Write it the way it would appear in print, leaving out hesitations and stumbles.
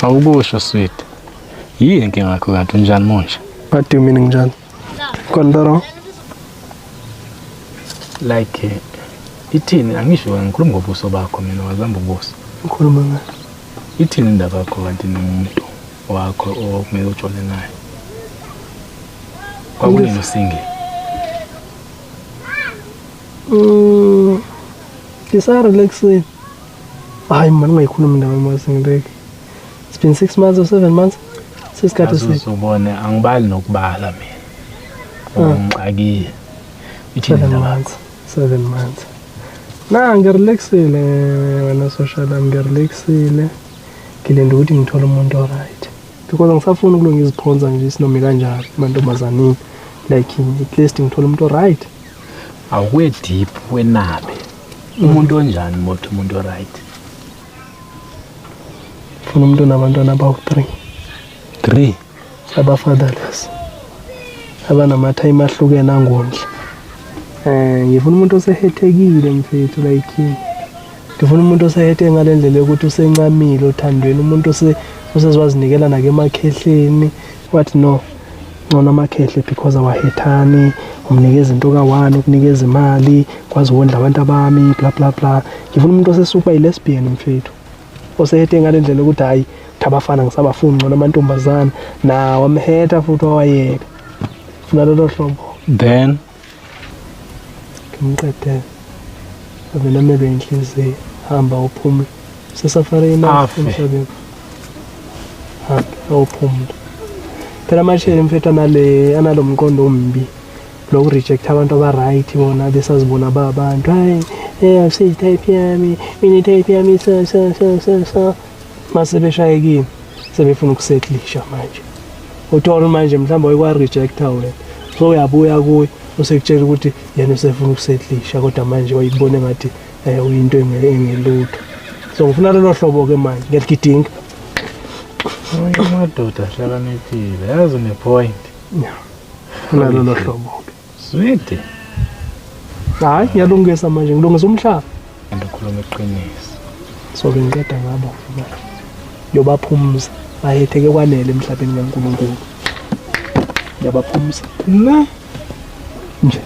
Awukusho sweet. Yini inkinga yakho kanti unjani manje? What do you mean njani? Kondoro? Like ithini angisho ngikhuluma ngobuso bakho mina wazamba ubuso. Ukhuluma ngani? Ithini indaba yakho kanti nomuntu wakho okumele ujole naye? Kwakunini usingle? Relaxing. Hayi man ungayikhuluma indaba yamasingleki. It's been 6 months or 7 months. Sesikhathi usubone angibali nokubala mina. Ungixakile. Ithini indaba yakho? 7 months. Na ngirelaxile wena social ngirelaxile. Ngilenda ukuthi ngithole umuntu alright. Because ngisafuna ukulunga iziphonza nje sinome kanjani amantombazanini like at least ngithole umuntu alright. Awuwe deep wenabe. Umuntu onjani mothi umuntu alright? Funa umuntu onabantwana abawu-3. 3 abafatherless. Abanama-time ahlukene angondle. Ngifuna umuntu osehethekile mfethu like ngifuna umuntu osehete ngale ndlela yokuthi usencamile othandweni, umuntu osezwazinikela nakemakhehleni. What no? Ngona amakhehle because awahethani, umnikeza into ka1, ukunikeza imali, kwazi wondla abantu abami bla bla bla. Ngifuna umuntu osesuka yi-lesbian mfethu. Osehete ngale ndlela ukuthi hayi abafana ngisabafuni ngona amantombazana nawo amhetha futhi wayeka. Funa lolo hlobo. Then ngimqedele. Avela mebe inhliziyo hamba uphumule. Sesafari ina emhlabeni. Awuphumule. Phela manje mfethu analo mqondo ombi. Lo reject abantu aba-right bona besazibona abantu. Hayi awusiyi type yami, mina type yami so. Mase beshayekile sebefuna ukusettlisha manje. Uthola manje mhlawumbe uyakwa-rejecta wena. So uyabuya kuye usekutshela ukuthi yena usefuna ukusettlisha kodwa manje wayibone ngathi uyinto engelutho. So ngifuna lelo hlobo ke manje ngiyagidinga. Madoda hlakanithile yazi ne-point. Funa lelo hlobo ke. Sweet. Hayi ngiyalungisa manje ngilungisa umhlaba. Ngikhuluma iqiniso. So bengiqeda ngabo manje. Yobaphumuza bahetheke kwanele emhlabeni kaNkulunkulu. Yabaphumuza. Na nje